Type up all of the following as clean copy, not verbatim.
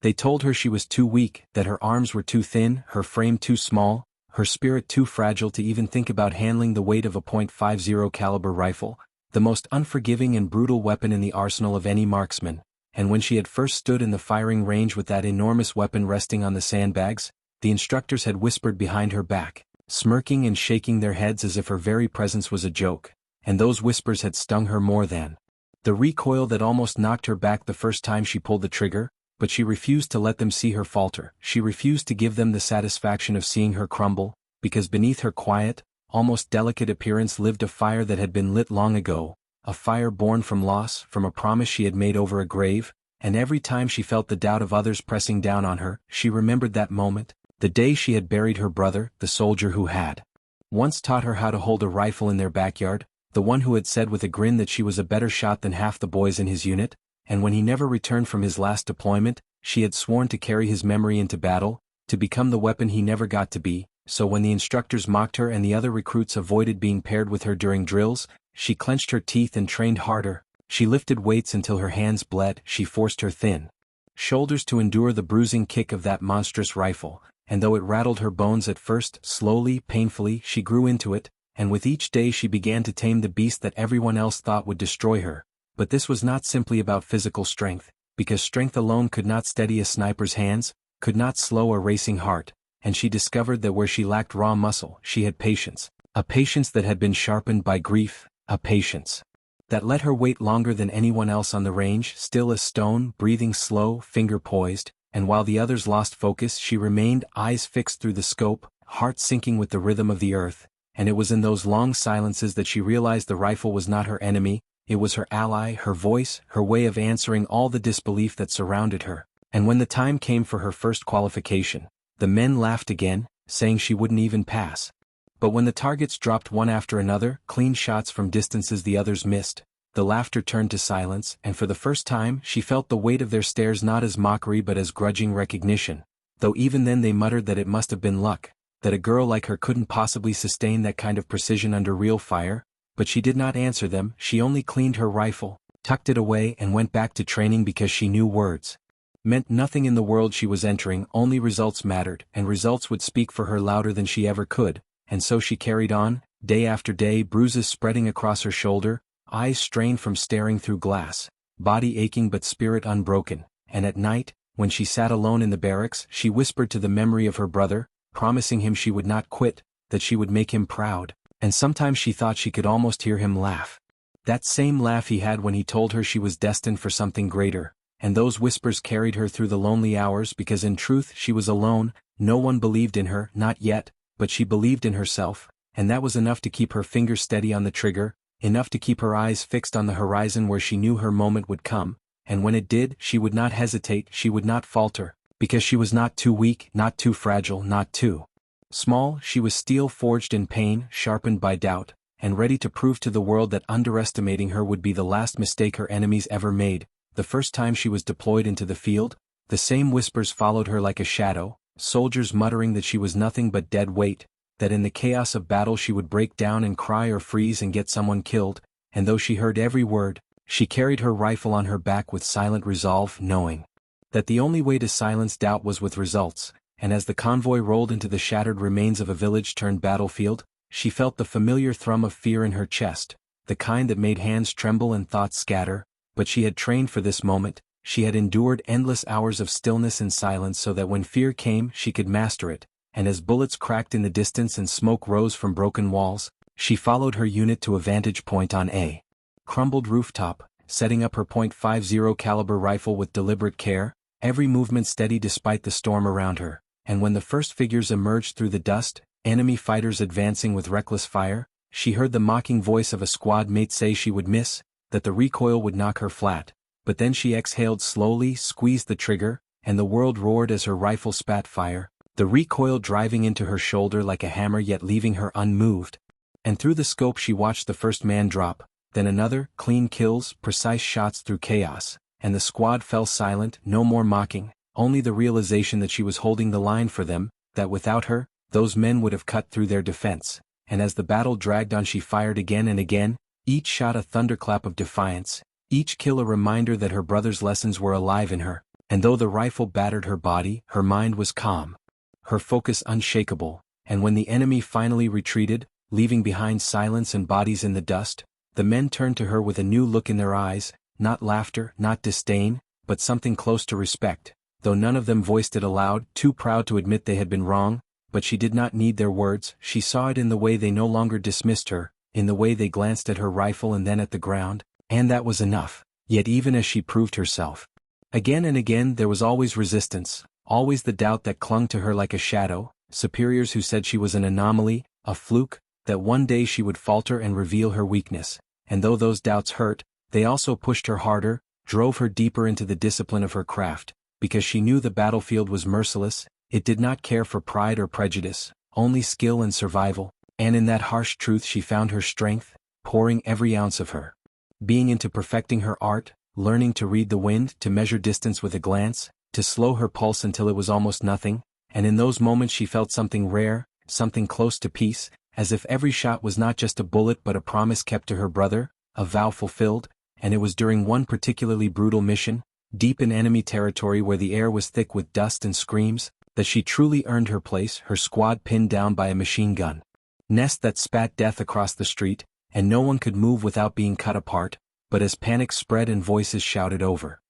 They told her she was too weak, that her arms were too thin, her frame too small, her spirit too fragile to even think about handling the weight of a .50 caliber rifle, the most unforgiving and brutal weapon in the arsenal of any marksman. And when she had first stood in the firing range with that enormous weapon resting on the sandbags, the instructors had whispered behind her back, smirking and shaking their heads as if her very presence was a joke, and those whispers had stung her more than the recoil that almost knocked her back the first time she pulled the trigger. But she refused to let them see her falter. She refused to give them the satisfaction of seeing her crumble, because beneath her quiet, almost delicate appearance lived a fire that had been lit long ago, a fire born from loss, from a promise she had made over a grave, and every time she felt the doubt of others pressing down on her, she remembered that moment, the day she had buried her brother, the soldier who had once taught her how to hold a rifle in their backyard, the one who had said with a grin that she was a better shot than half the boys in his unit. And when he never returned from his last deployment, she had sworn to carry his memory into battle, to become the weapon he never got to be. So when the instructors mocked her and the other recruits avoided being paired with her during drills, she clenched her teeth and trained harder. She lifted weights until her hands bled. She forced her thin shoulders to endure the bruising kick of that monstrous rifle, and though it rattled her bones at first, slowly, painfully, she grew into it, and with each day she began to tame the beast that everyone else thought would destroy her. But this was not simply about physical strength, because strength alone could not steady a sniper's hands, could not slow a racing heart, and she discovered that where she lacked raw muscle, she had patience, a patience that had been sharpened by grief, a patience that let her wait longer than anyone else on the range, still as stone, breathing slow, finger poised, and while the others lost focus she remained, eyes fixed through the scope, heart sinking with the rhythm of the earth, and it was in those long silences that she realized the rifle was not her enemy. It was her ally, her voice, her way of answering all the disbelief that surrounded her. And when the time came for her first qualification, the men laughed again, saying she wouldn't even pass. But when the targets dropped one after another, clean shots from distances the others missed, the laughter turned to silence, and for the first time she felt the weight of their stares not as mockery but as grudging recognition, though even then they muttered that it must have been luck, that a girl like her couldn't possibly sustain that kind of precision under real fire. But she did not answer them. She only cleaned her rifle, tucked it away and went back to training because she knew words meant nothing in the world she was entering, only results mattered, and results would speak for her louder than she ever could, and so she carried on, day after day, bruises spreading across her shoulder, eyes strained from staring through glass, body aching but spirit unbroken, and at night, when she sat alone in the barracks, she whispered to the memory of her brother, promising him she would not quit, that she would make him proud. And sometimes she thought she could almost hear him laugh. That same laugh he had when he told her she was destined for something greater, and those whispers carried her through the lonely hours because in truth she was alone, no one believed in her, not yet, but she believed in herself, and that was enough to keep her fingers steady on the trigger, enough to keep her eyes fixed on the horizon where she knew her moment would come, and when it did, she would not hesitate, she would not falter, because she was not too weak, not too fragile, not too small. She was steel forged in pain, sharpened by doubt, and ready to prove to the world that underestimating her would be the last mistake her enemies ever made. The first time she was deployed into the field, the same whispers followed her like a shadow, soldiers muttering that she was nothing but dead weight, that in the chaos of battle she would break down and cry or freeze and get someone killed, and though she heard every word, she carried her rifle on her back with silent resolve, knowing that the only way to silence doubt was with results. And as the convoy rolled into the shattered remains of a village-turned-battlefield, she felt the familiar thrum of fear in her chest, the kind that made hands tremble and thoughts scatter, but she had trained for this moment, she had endured endless hours of stillness and silence so that when fear came she could master it, and as bullets cracked in the distance and smoke rose from broken walls, she followed her unit to a vantage point on a crumbled rooftop, setting up her .50 caliber rifle with deliberate care, every movement steady despite the storm around her. And when the first figures emerged through the dust, enemy fighters advancing with reckless fire, she heard the mocking voice of a squad mate say she would miss, that the recoil would knock her flat, but then she exhaled slowly, squeezed the trigger, and the world roared as her rifle spat fire, the recoil driving into her shoulder like a hammer yet leaving her unmoved. And through the scope she watched the first man drop, then another, clean kills, precise shots through chaos, and the squad fell silent, no more mocking. Only the realization that she was holding the line for them, that without her, those men would have cut through their defense, and as the battle dragged on she fired again and again, each shot a thunderclap of defiance, each kill a reminder that her brother's lessons were alive in her, And though the rifle battered her body, her mind was calm, her focus unshakable, and when the enemy finally retreated, leaving behind silence and bodies in the dust, the men turned to her with a new look in their eyes, not laughter, not disdain, but something close to respect, though none of them voiced it aloud, too proud to admit they had been wrong. But she did not need their words, she saw it in the way they no longer dismissed her, in the way they glanced at her rifle and then at the ground, and that was enough. Yet even as she proved herself again and again, there was always resistance, always the doubt that clung to her like a shadow, superiors who said she was an anomaly, a fluke, that one day she would falter and reveal her weakness, and though those doubts hurt, they also pushed her harder, drove her deeper into the discipline of her craft, because she knew the battlefield was merciless. It did not care for pride or prejudice, only skill and survival, and in that harsh truth she found her strength, pouring every ounce of her being into perfecting her art, learning to read the wind, to measure distance with a glance, to slow her pulse until it was almost nothing, and in those moments she felt something rare, something close to peace, as if every shot was not just a bullet but a promise kept to her brother, a vow fulfilled, and it was during one particularly brutal mission, deep in enemy territory where the air was thick with dust and screams, that she truly earned her place, her squad pinned down by a machine gun nest that spat death across the street, and no one could move without being cut apart. But as panic spread and voices shouted over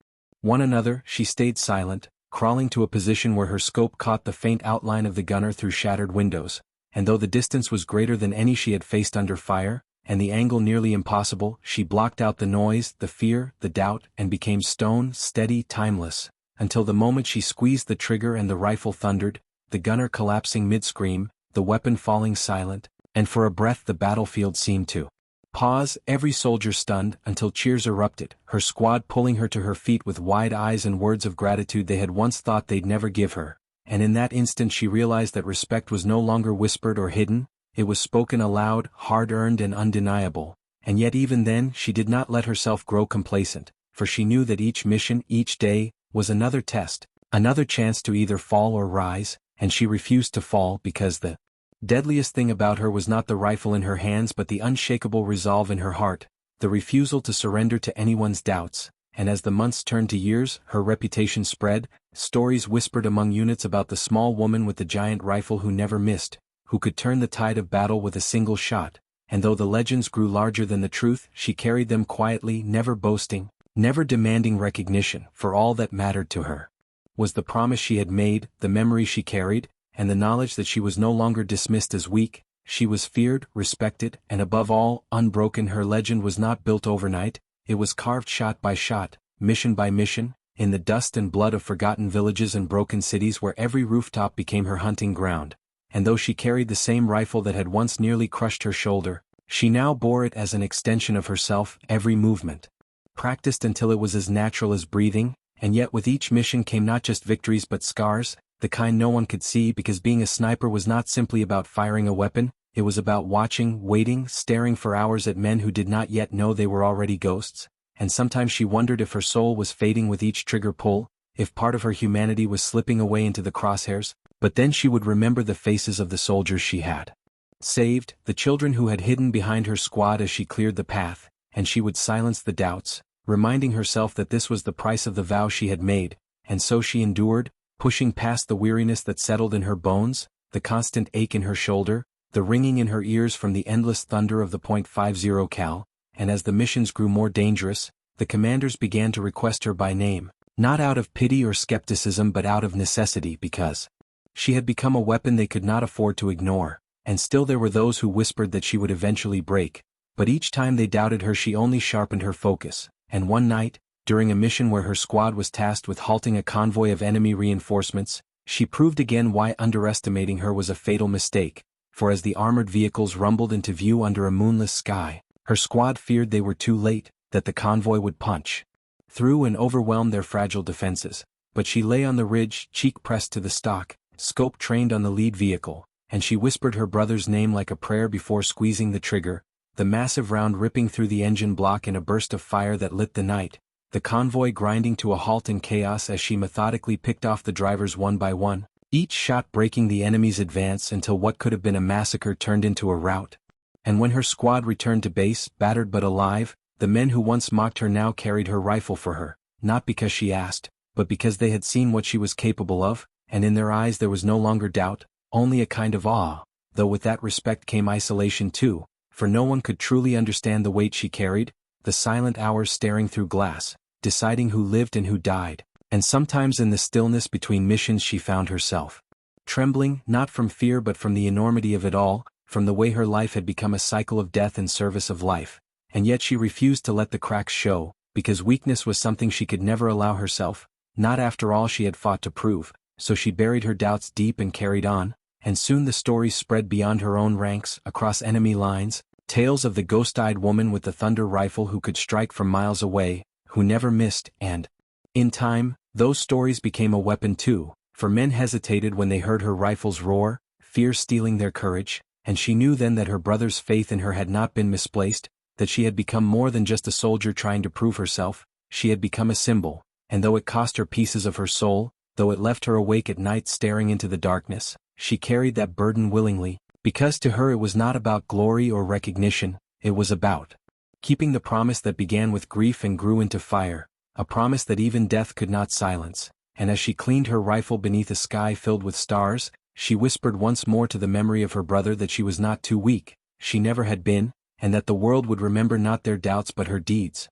one another, she stayed silent, crawling to a position where her scope caught the faint outline of the gunner through shattered windows, and though the distance was greater than any she had faced under fire, and the angle nearly impossible, she blocked out the noise, the fear, the doubt, and became stone, steady, timeless, until the moment she squeezed the trigger and the rifle thundered, the gunner collapsing mid-scream, the weapon falling silent, and for a breath the battlefield seemed to pause, every soldier stunned, until cheers erupted, her squad pulling her to her feet with wide eyes and words of gratitude they had once thought they'd never give her, and in that instant she realized that respect was no longer whispered or hidden, it was spoken aloud, hard-earned and undeniable, and yet even then she did not let herself grow complacent, for she knew that each mission, each day, was another test, another chance to either fall or rise, and she refused to fall because the deadliest thing about her was not the rifle in her hands but the unshakable resolve in her heart, the refusal to surrender to anyone's doubts, and as the months turned to years, her reputation spread, stories whispered among units about the small woman with the giant rifle who never missed, who could turn the tide of battle with a single shot, and though the legends grew larger than the truth, she carried them quietly, never boasting, never demanding recognition, for all that mattered to her was the promise she had made, the memory she carried, and the knowledge that she was no longer dismissed as weak. She was feared, respected, and above all, unbroken. Her legend was not built overnight, it was carved shot by shot, mission by mission, in the dust and blood of forgotten villages and broken cities where every rooftop became her hunting ground, and though she carried the same rifle that had once nearly crushed her shoulder, she now bore it as an extension of herself, every movement practiced until it was as natural as breathing, and yet with each mission came not just victories but scars, the kind no one could see, because being a sniper was not simply about firing a weapon, it was about watching, waiting, staring for hours at men who did not yet know they were already ghosts, and sometimes she wondered if her soul was fading with each trigger pull, if part of her humanity was slipping away into the crosshairs, but then she would remember the faces of the soldiers she had saved, the children who had hidden behind her squad as she cleared the path, and she would silence the doubts, reminding herself that this was the price of the vow she had made, and so she endured, pushing past the weariness that settled in her bones, the constant ache in her shoulder, the ringing in her ears from the endless thunder of the .50 cal, and as the missions grew more dangerous, the commanders began to request her by name, not out of pity or skepticism but out of necessity, because she had become a weapon they could not afford to ignore, and still there were those who whispered that she would eventually break, but each time they doubted her she only sharpened her focus, and one night, during a mission where her squad was tasked with halting a convoy of enemy reinforcements, she proved again why underestimating her was a fatal mistake, for as the armored vehicles rumbled into view under a moonless sky, her squad feared they were too late, that the convoy would punch through and overwhelm their fragile defenses, but she lay on the ridge, cheek pressed to the stock, scope trained on the lead vehicle, and she whispered her brother's name like a prayer before squeezing the trigger, the massive round ripping through the engine block in a burst of fire that lit the night, the convoy grinding to a halt in chaos as she methodically picked off the drivers one by one, each shot breaking the enemy's advance until what could have been a massacre turned into a rout. And when her squad returned to base, battered but alive, the men who once mocked her now carried her rifle for her, not because she asked, but because they had seen what she was capable of, and in their eyes there was no longer doubt, only a kind of awe, though with that respect came isolation too, for no one could truly understand the weight she carried, the silent hours staring through glass, deciding who lived and who died, and sometimes in the stillness between missions she found herself trembling, not from fear but from the enormity of it all, from the way her life had become a cycle of death in service of life, and yet she refused to let the cracks show, because weakness was something she could never allow herself, not after all she had fought to prove, so she buried her doubts deep and carried on, and soon the story spread beyond her own ranks, across enemy lines, tales of the ghost-eyed woman with the thunder rifle who could strike from miles away, who never missed, and, in time, those stories became a weapon too, for men hesitated when they heard her rifle's roar, fear stealing their courage, and she knew then that her brother's faith in her had not been misplaced, that she had become more than just a soldier trying to prove herself, she had become a symbol, and though it cost her pieces of her soul, though it left her awake at night staring into the darkness, she carried that burden willingly, because to her it was not about glory or recognition, it was about keeping the promise that began with grief and grew into fire, a promise that even death could not silence, and as she cleaned her rifle beneath a sky filled with stars, she whispered once more to the memory of her brother that she was not too weak, she never had been, and that the world would remember not their doubts but her deeds.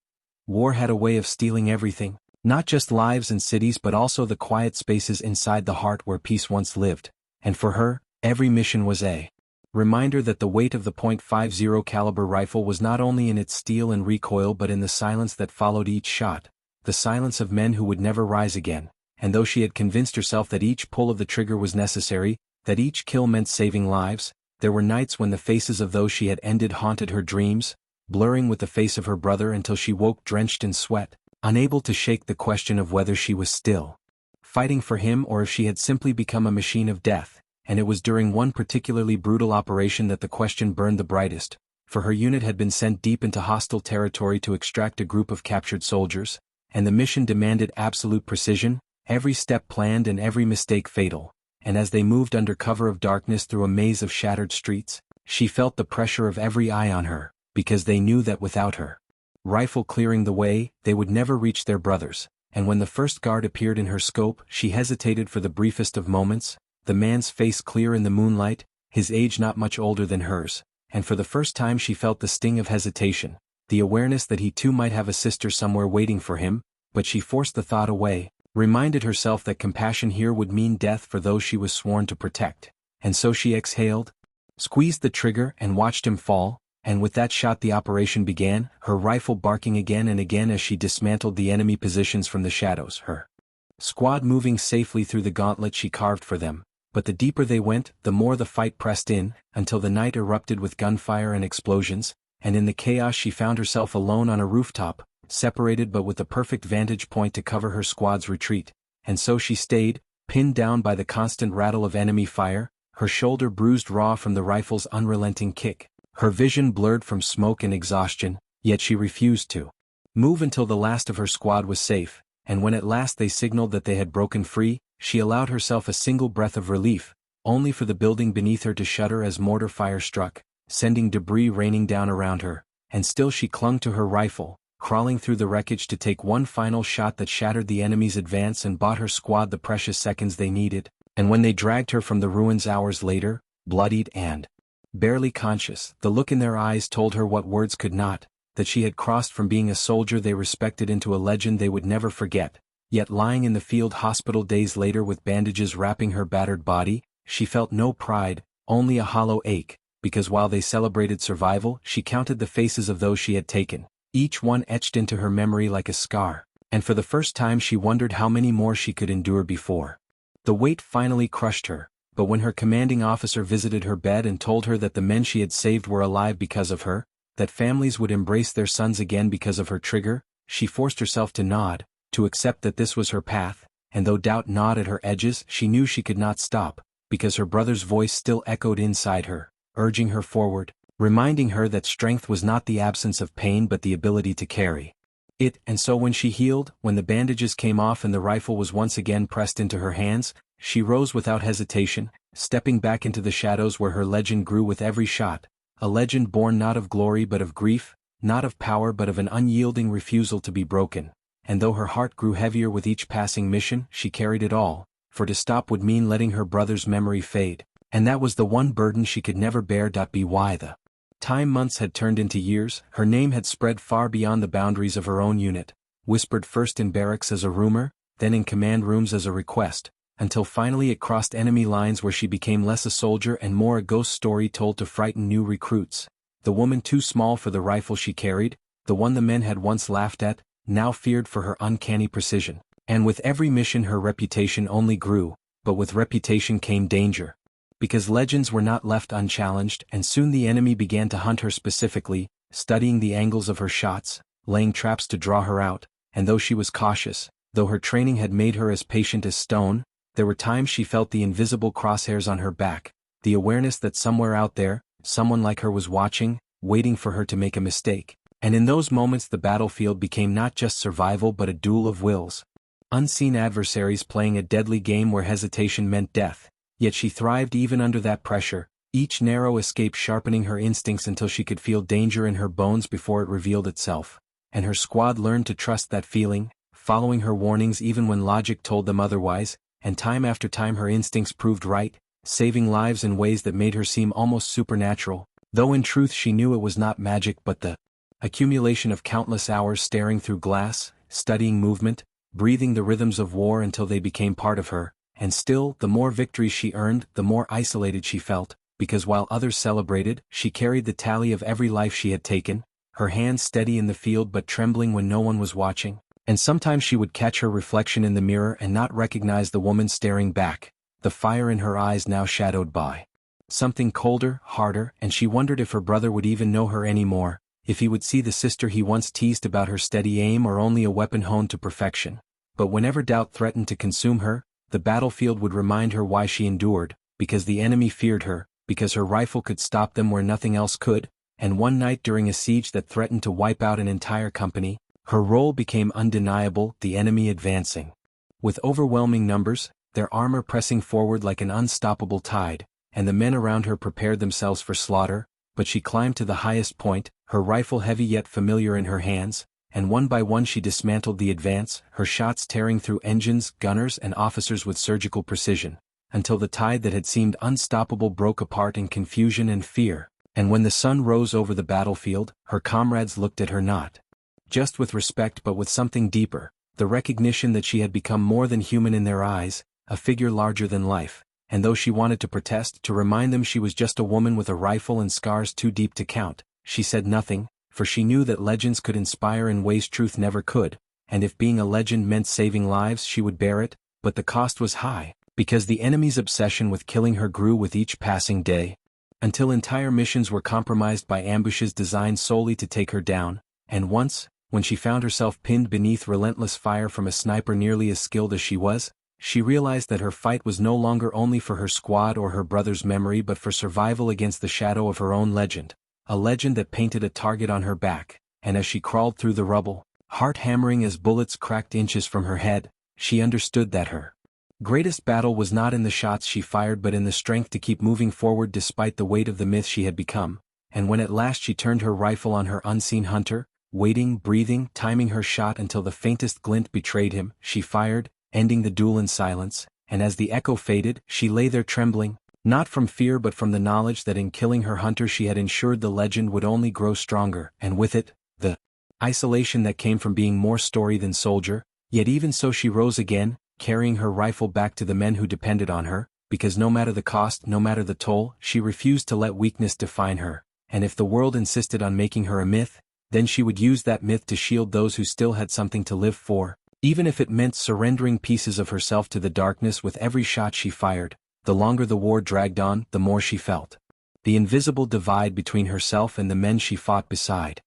War had a way of stealing everything, not just lives and cities but also the quiet spaces inside the heart where peace once lived, and for her, every mission was a reminder that the weight of the .50 caliber rifle was not only in its steel and recoil but in the silence that followed each shot, the silence of men who would never rise again, and though she had convinced herself that each pull of the trigger was necessary, that each kill meant saving lives, there were nights when the faces of those she had ended haunted her dreams, blurring with the face of her brother until she woke drenched in sweat, unable to shake the question of whether she was still fighting for him or if she had simply become a machine of death, and it was during one particularly brutal operation that the question burned the brightest, for her unit had been sent deep into hostile territory to extract a group of captured soldiers, and the mission demanded absolute precision, every step planned and every mistake fatal, and as they moved under cover of darkness through a maze of shattered streets, she felt the pressure of every eye on her, because they knew that without her rifle clearing the way, they would never reach their brothers, and when the first guard appeared in her scope, she hesitated for the briefest of moments, the man's face clear in the moonlight, his age not much older than hers, and for the first time she felt the sting of hesitation, the awareness that he too might have a sister somewhere waiting for him, but she forced the thought away, reminded herself that compassion here would mean death for those she was sworn to protect, and so she exhaled, squeezed the trigger and watched him fall, and with that shot the operation began, her rifle barking again and again as she dismantled the enemy positions from the shadows, her squad moving safely through the gauntlet she carved for them, but the deeper they went, the more the fight pressed in, until the night erupted with gunfire and explosions, and in the chaos she found herself alone on a rooftop, separated but with the perfect vantage point to cover her squad's retreat, and so she stayed, pinned down by the constant rattle of enemy fire, her shoulder bruised raw from the rifle's unrelenting kick, her vision blurred from smoke and exhaustion, yet she refused to move until the last of her squad was safe, and when at last they signaled that they had broken free, she allowed herself a single breath of relief, only for the building beneath her to shudder as mortar fire struck, sending debris raining down around her, and still she clung to her rifle, crawling through the wreckage to take one final shot that shattered the enemy's advance and bought her squad the precious seconds they needed, and when they dragged her from the ruins hours later, bloodied and barely conscious, the look in their eyes told her what words could not, that she had crossed from being a soldier they respected into a legend they would never forget, yet lying in the field hospital days later with bandages wrapping her battered body, she felt no pride, only a hollow ache, because while they celebrated survival, she counted the faces of those she had taken, each one etched into her memory like a scar, and for the first time she wondered how many more she could endure before the weight finally crushed her. But when her commanding officer visited her bed and told her that the men she had saved were alive because of her, that families would embrace their sons again because of her trigger, she forced herself to nod, to accept that this was her path, and though doubt gnawed at her edges, she knew she could not stop, because her brother's voice still echoed inside her, urging her forward, reminding her that strength was not the absence of pain but the ability to carry it, and so when she healed, when the bandages came off and the rifle was once again pressed into her hands, she rose without hesitation, stepping back into the shadows where her legend grew with every shot, a legend born not of glory but of grief, not of power but of an unyielding refusal to be broken, and though her heart grew heavier with each passing mission, she carried it all, for to stop would mean letting her brother's memory fade, and that was the one burden she could never bear. By the time months had turned into years, her name had spread far beyond the boundaries of her own unit, whispered first in barracks as a rumor, then in command rooms as a request, until finally it crossed enemy lines where she became less a soldier and more a ghost story told to frighten new recruits. The woman too small for the rifle she carried, the one the men had once laughed at, now feared for her uncanny precision. And with every mission her reputation only grew, but with reputation came danger. Because legends were not left unchallenged, and soon the enemy began to hunt her specifically, studying the angles of her shots, laying traps to draw her out, and though she was cautious, though her training had made her as patient as stone, there were times she felt the invisible crosshairs on her back, the awareness that somewhere out there, someone like her was watching, waiting for her to make a mistake. And in those moments the battlefield became not just survival but a duel of wills. Unseen adversaries playing a deadly game where hesitation meant death, yet she thrived even under that pressure, each narrow escape sharpening her instincts until she could feel danger in her bones before it revealed itself. And her squad learned to trust that feeling, following her warnings even when logic told them otherwise, and time after time her instincts proved right, saving lives in ways that made her seem almost supernatural, though in truth she knew it was not magic but the accumulation of countless hours staring through glass, studying movement, breathing the rhythms of war until they became part of her, and still, the more victories she earned, the more isolated she felt, because while others celebrated, she carried the tally of every life she had taken, her hands steady in the field but trembling when no one was watching, and sometimes she would catch her reflection in the mirror and not recognize the woman staring back, the fire in her eyes now shadowed by something colder, harder, and she wondered if her brother would even know her anymore, if he would see the sister he once teased about her steady aim or only a weapon honed to perfection. But whenever doubt threatened to consume her, the battlefield would remind her why she endured, because the enemy feared her, because her rifle could stop them where nothing else could, and one night during a siege that threatened to wipe out an entire company, her role became undeniable, the enemy advancing with overwhelming numbers, their armor pressing forward like an unstoppable tide, and the men around her prepared themselves for slaughter, but she climbed to the highest point, her rifle heavy yet familiar in her hands, and one by one she dismantled the advance, her shots tearing through engines, gunners and officers with surgical precision, until the tide that had seemed unstoppable broke apart in confusion and fear, and when the sun rose over the battlefield, her comrades looked at her not just with respect but with something deeper, the recognition that she had become more than human in their eyes, a figure larger than life, and though she wanted to protest, to remind them she was just a woman with a rifle and scars too deep to count, she said nothing, for she knew that legends could inspire in ways truth never could, and if being a legend meant saving lives she would bear it, but the cost was high, because the enemy's obsession with killing her grew with each passing day, until entire missions were compromised by ambushes designed solely to take her down, and once, when she found herself pinned beneath relentless fire from a sniper nearly as skilled as she was, she realized that her fight was no longer only for her squad or her brother's memory but for survival against the shadow of her own legend, a legend that painted a target on her back, and as she crawled through the rubble, heart hammering as bullets cracked inches from her head, she understood that her greatest battle was not in the shots she fired but in the strength to keep moving forward despite the weight of the myth she had become, and when at last she turned her rifle on her unseen hunter, waiting, breathing, timing her shot until the faintest glint betrayed him, she fired, ending the duel in silence, and as the echo faded, she lay there trembling, not from fear but from the knowledge that in killing her hunter she had ensured the legend would only grow stronger, and with it, the isolation that came from being more story than soldier. Yet even so she rose again, carrying her rifle back to the men who depended on her, because no matter the cost, no matter the toll, she refused to let weakness define her, and if the world insisted on making her a myth, then she would use that myth to shield those who still had something to live for, even if it meant surrendering pieces of herself to the darkness with every shot she fired. The longer the war dragged on, the more she felt the invisible divide between herself and the men she fought beside.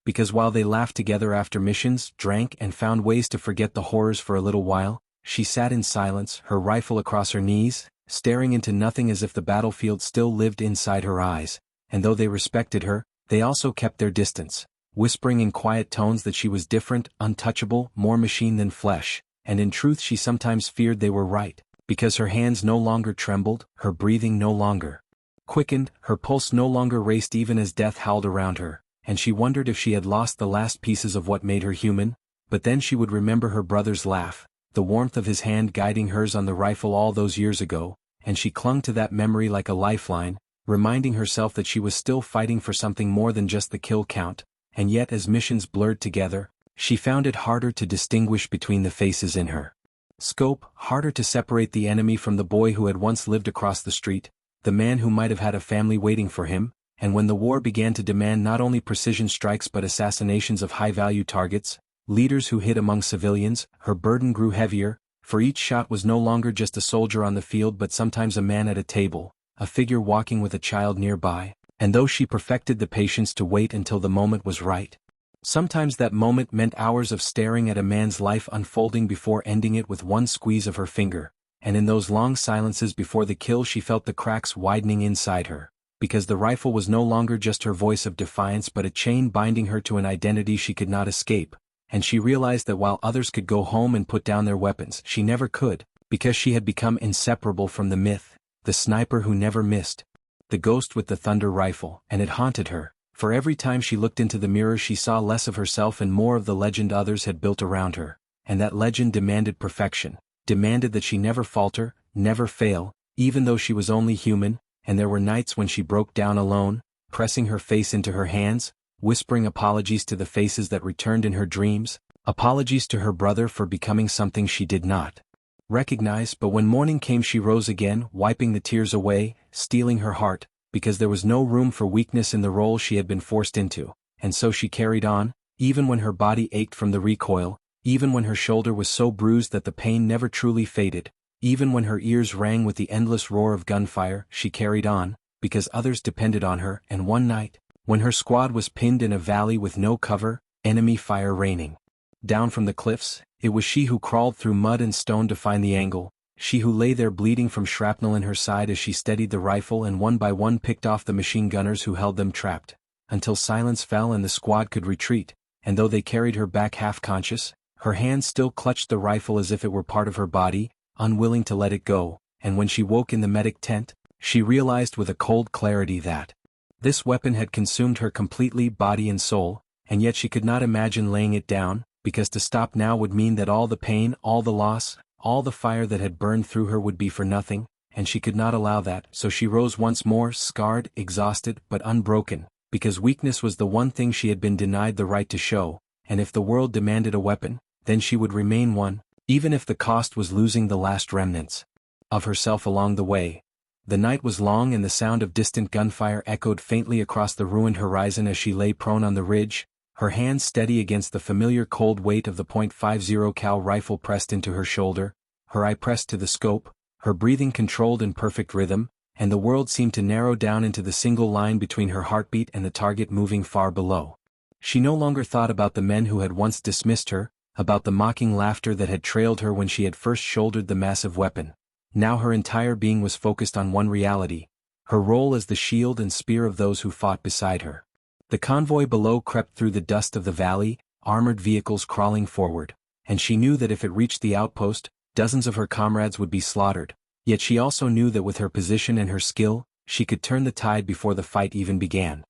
Because while they laughed together after missions, drank and found ways to forget the horrors for a little while, she sat in silence, her rifle across her knees, staring into nothing as if the battlefield still lived inside her eyes, and though they respected her, they also kept their distance, whispering in quiet tones that she was different, untouchable, more machine than flesh, and in truth she sometimes feared they were right, because her hands no longer trembled, her breathing no longer quickened, her pulse no longer raced even as death howled around her, and she wondered if she had lost the last pieces of what made her human, but then she would remember her brother's laugh, the warmth of his hand guiding hers on the rifle all those years ago, and she clung to that memory like a lifeline, reminding herself that she was still fighting for something more than just the kill count, and yet as missions blurred together, she found it harder to distinguish between the faces in her scope, harder to separate the enemy from the boy who had once lived across the street, the man who might have had a family waiting for him, and when the war began to demand not only precision strikes but assassinations of high-value targets, leaders who hid among civilians, her burden grew heavier, for each shot was no longer just a soldier on the field but sometimes a man at a table, a figure walking with a child nearby, and though she perfected the patience to wait until the moment was right, sometimes that moment meant hours of staring at a man's life unfolding before ending it with one squeeze of her finger, and in those long silences before the kill she felt the cracks widening inside her, because the rifle was no longer just her voice of defiance but a chain binding her to an identity she could not escape, and she realized that while others could go home and put down their weapons, she never could, because she had become inseparable from the myth, the sniper who never missed, the ghost with the thunder rifle, and it haunted her, for every time she looked into the mirror she saw less of herself and more of the legend others had built around her, and that legend demanded perfection, demanded that she never falter, never fail, even though she was only human, and there were nights when she broke down alone, pressing her face into her hands, whispering apologies to the faces that returned in her dreams, apologies to her brother for becoming something she did not recognize, but when morning came she rose again, wiping the tears away, steeling her heart, because there was no room for weakness in the role she had been forced into, and so she carried on, even when her body ached from the recoil, even when her shoulder was so bruised that the pain never truly faded, even when her ears rang with the endless roar of gunfire, she carried on, because others depended on her, and one night, when her squad was pinned in a valley with no cover, enemy fire raining down from the cliffs, it was she who crawled through mud and stone to find the angle, she who lay there bleeding from shrapnel in her side as she steadied the rifle and one by one picked off the machine gunners who held them trapped, until silence fell and the squad could retreat, and though they carried her back half-conscious, her hands still clutched the rifle as if it were part of her body, unwilling to let it go, and when she woke in the medic tent, she realized with a cold clarity that this weapon had consumed her completely, body and soul, and yet she could not imagine laying it down, because to stop now would mean that all the pain, all the loss, all the fire that had burned through her would be for nothing, and she could not allow that, so she rose once more, scarred, exhausted, but unbroken, because weakness was the one thing she had been denied the right to show, and if the world demanded a weapon, then she would remain one, even if the cost was losing the last remnants of herself along the way. The night was long and the sound of distant gunfire echoed faintly across the ruined horizon as she lay prone on the ridge, her hands steady against the familiar cold weight of the .50 cal rifle pressed into her shoulder, her eye pressed to the scope, her breathing controlled in perfect rhythm, and the world seemed to narrow down into the single line between her heartbeat and the target moving far below. She no longer thought about the men who had once dismissed her, about the mocking laughter that had trailed her when she had first shouldered the massive weapon. Now her entire being was focused on one reality, her role as the shield and spear of those who fought beside her. The convoy below crept through the dust of the valley, armored vehicles crawling forward, and she knew that if it reached the outpost, dozens of her comrades would be slaughtered, yet she also knew that with her position and her skill, she could turn the tide before the fight even began.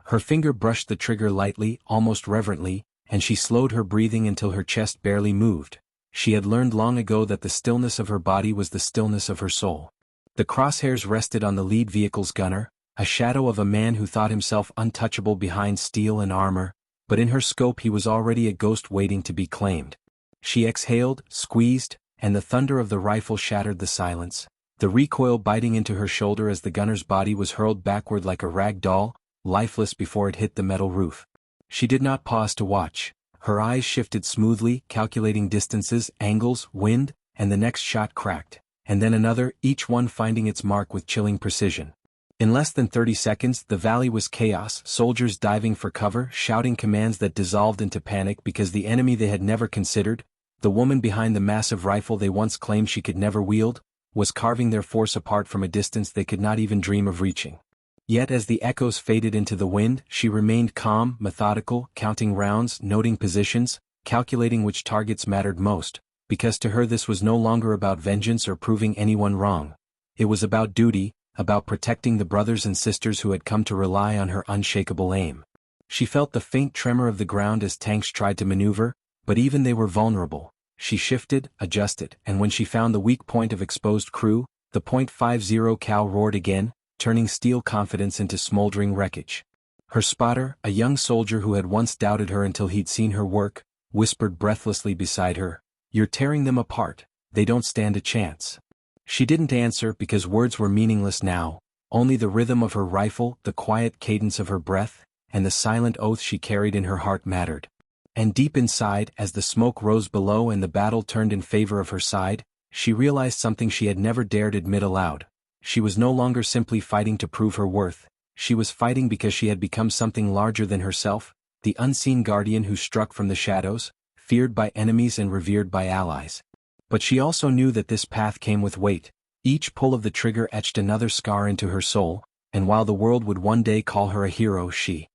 Her finger brushed the trigger lightly, almost reverently, and she slowed her breathing until her chest barely moved. She had learned long ago that the stillness of her body was the stillness of her soul. The crosshairs rested on the lead vehicle's gunner, a shadow of a man who thought himself untouchable behind steel and armor, but in her scope he was already a ghost waiting to be claimed. She exhaled, squeezed, and the thunder of the rifle shattered the silence, the recoil biting into her shoulder as the gunner's body was hurled backward like a rag doll, lifeless before it hit the metal roof. She did not pause to watch. Her eyes shifted smoothly, calculating distances, angles, wind, and the next shot cracked, and then another, each one finding its mark with chilling precision. In less than 30 seconds, the valley was chaos, soldiers diving for cover, shouting commands that dissolved into panic because the enemy they had never considered, the woman behind the massive rifle they once claimed she could never wield, was carving their force apart from a distance they could not even dream of reaching. Yet as the echoes faded into the wind, she remained calm, methodical, counting rounds, noting positions, calculating which targets mattered most, because to her this was no longer about vengeance or proving anyone wrong. It was about duty, about protecting the brothers and sisters who had come to rely on her unshakable aim. She felt the faint tremor of the ground as tanks tried to maneuver, but even they were vulnerable. She shifted, adjusted, and when she found the weak point of exposed crew, the .50 cal roared again, turning steel confidence into smoldering wreckage. Her spotter, a young soldier who had once doubted her until he'd seen her work, whispered breathlessly beside her, "You're tearing them apart, they don't stand a chance." She didn't answer because words were meaningless now, only the rhythm of her rifle, the quiet cadence of her breath, and the silent oath she carried in her heart mattered. And deep inside, as the smoke rose below and the battle turned in favor of her side, she realized something she had never dared admit aloud. She was no longer simply fighting to prove her worth, she was fighting because she had become something larger than herself, the unseen guardian who struck from the shadows, feared by enemies and revered by allies. But she also knew that this path came with weight. Each pull of the trigger etched another scar into her soul, and while the world would one day call her a hero, she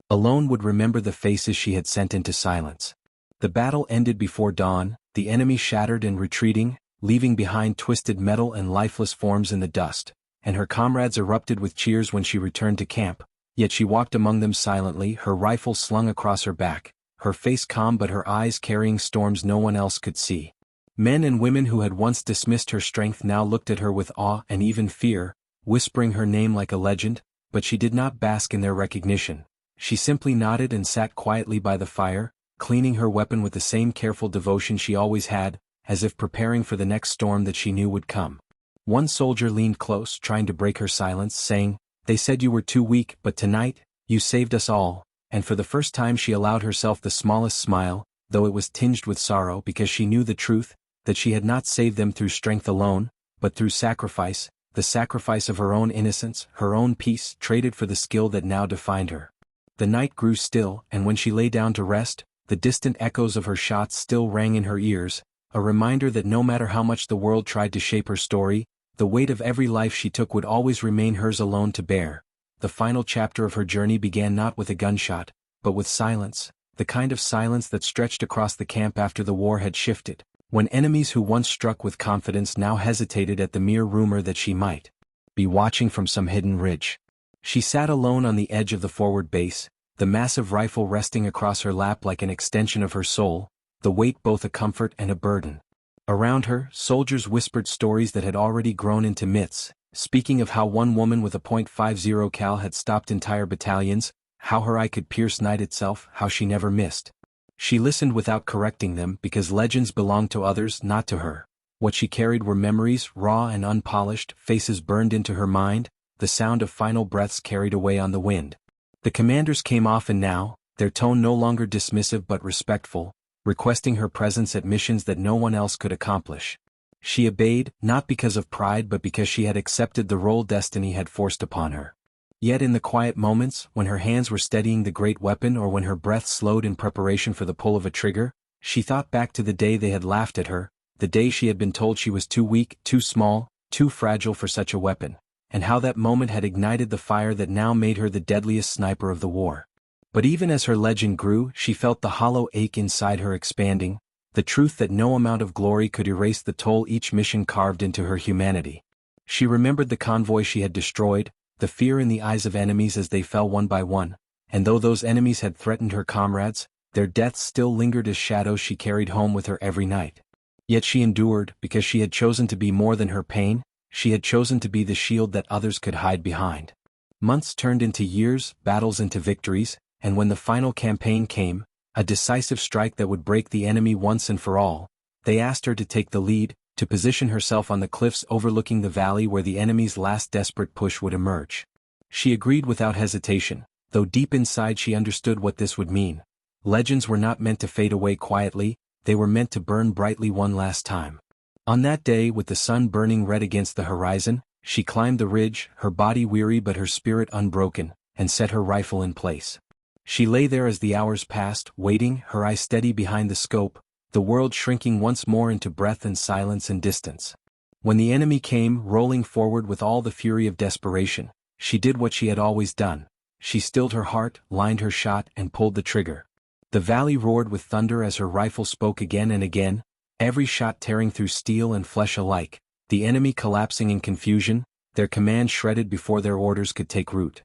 alone would remember the faces she had sent into silence. The battle ended before dawn, the enemy shattered and retreating, leaving behind twisted metal and lifeless forms in the dust, and her comrades erupted with cheers when she returned to camp, yet she walked among them silently, her rifle slung across her back, her face calm but her eyes carrying storms no one else could see. Men and women who had once dismissed her strength now looked at her with awe and even fear, whispering her name like a legend, but she did not bask in their recognition. She simply nodded and sat quietly by the fire, cleaning her weapon with the same careful devotion she always had, as if preparing for the next storm that she knew would come. One soldier leaned close, trying to break her silence, saying, "They said you were too weak, but tonight, you saved us all," and for the first time she allowed herself the smallest smile, though it was tinged with sorrow because she knew the truth, that she had not saved them through strength alone, but through sacrifice, the sacrifice of her own innocence, her own peace, traded for the skill that now defined her. The night grew still, and when she lay down to rest, the distant echoes of her shots still rang in her ears, a reminder that no matter how much the world tried to shape her story, the weight of every life she took would always remain hers alone to bear. The final chapter of her journey began not with a gunshot, but with silence, the kind of silence that stretched across the camp after the war had shifted, when enemies who once struck with confidence now hesitated at the mere rumor that she might be watching from some hidden ridge. She sat alone on the edge of the forward base, the massive rifle resting across her lap like an extension of her soul, the weight both a comfort and a burden. Around her, soldiers whispered stories that had already grown into myths, speaking of how one woman with a .50 cal had stopped entire battalions, how her eye could pierce night itself, how she never missed. She listened without correcting them because legends belonged to others, not to her. What she carried were memories, raw and unpolished, faces burned into her mind, the sound of final breaths carried away on the wind. The commanders came often now, their tone no longer dismissive but respectful, requesting her presence at missions that no one else could accomplish. She obeyed, not because of pride but because she had accepted the role destiny had forced upon her. Yet in the quiet moments, when her hands were steadying the great weapon or when her breath slowed in preparation for the pull of a trigger, she thought back to the day they had laughed at her, the day she had been told she was too weak, too small, too fragile for such a weapon, and how that moment had ignited the fire that now made her the deadliest sniper of the war. But even as her legend grew, she felt the hollow ache inside her expanding, the truth that no amount of glory could erase the toll each mission carved into her humanity. She remembered the convoy she had destroyed, the fear in the eyes of enemies as they fell one by one, and though those enemies had threatened her comrades, their deaths still lingered as shadows she carried home with her every night. Yet she endured, because she had chosen to be more than her pain, she had chosen to be the shield that others could hide behind. Months turned into years, battles into victories, and when the final campaign came, a decisive strike that would break the enemy once and for all, they asked her to take the lead, to position herself on the cliffs overlooking the valley where the enemy's last desperate push would emerge. She agreed without hesitation, though deep inside she understood what this would mean. Legends were not meant to fade away quietly, they were meant to burn brightly one last time. On that day, with the sun burning red against the horizon, she climbed the ridge, her body weary but her spirit unbroken, and set her rifle in place. She lay there as the hours passed, waiting, her eyes steady behind the scope, the world shrinking once more into breath and silence and distance. When the enemy came, rolling forward with all the fury of desperation, she did what she had always done. She stilled her heart, lined her shot, and pulled the trigger. The valley roared with thunder as her rifle spoke again and again, every shot tearing through steel and flesh alike, the enemy collapsing in confusion, their command shredded before their orders could take root.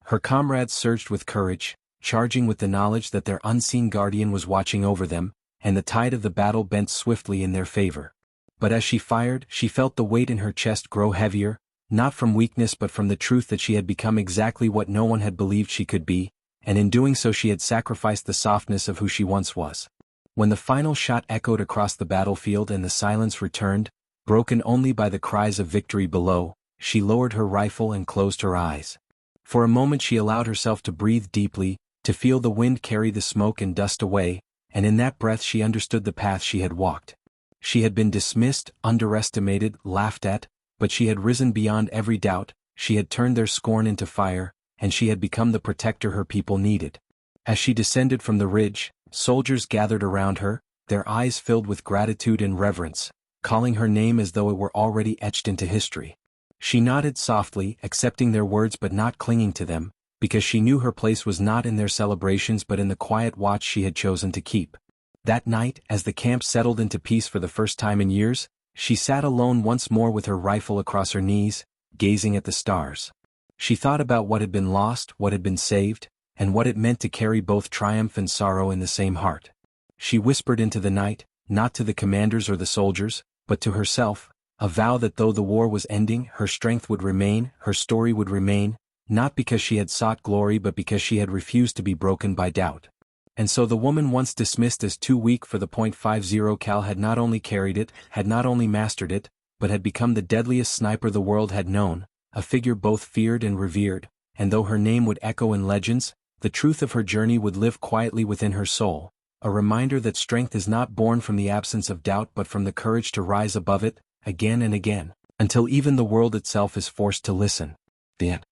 Her comrades surged with courage, charging with the knowledge that their unseen guardian was watching over them, and the tide of the battle bent swiftly in their favor. But as she fired, she felt the weight in her chest grow heavier, not from weakness but from the truth that she had become exactly what no one had believed she could be, and in doing so she had sacrificed the softness of who she once was. When the final shot echoed across the battlefield and the silence returned, broken only by the cries of victory below, she lowered her rifle and closed her eyes. For a moment she allowed herself to breathe deeply, to feel the wind carry the smoke and dust away, and in that breath she understood the path she had walked. She had been dismissed, underestimated, laughed at, but she had risen beyond every doubt, she had turned their scorn into fire, and she had become the protector her people needed. As she descended from the ridge, soldiers gathered around her, their eyes filled with gratitude and reverence, calling her name as though it were already etched into history. She nodded softly, accepting their words but not clinging to them, because she knew her place was not in their celebrations but in the quiet watch she had chosen to keep. That night, as the camp settled into peace for the first time in years, she sat alone once more with her rifle across her knees, gazing at the stars. She thought about what had been lost, what had been saved, and what it meant to carry both triumph and sorrow in the same heart. She whispered into the night, not to the commanders or the soldiers, but to herself, a vow that though the war was ending, her strength would remain, her story would remain, not because she had sought glory but because she had refused to be broken by doubt. And so the woman once dismissed as too weak for the .50 cal had not only carried it, had not only mastered it, but had become the deadliest sniper the world had known, a figure both feared and revered, and though her name would echo in legends, the truth of her journey would live quietly within her soul, a reminder that strength is not born from the absence of doubt but from the courage to rise above it, again and again, until even the world itself is forced to listen. The end.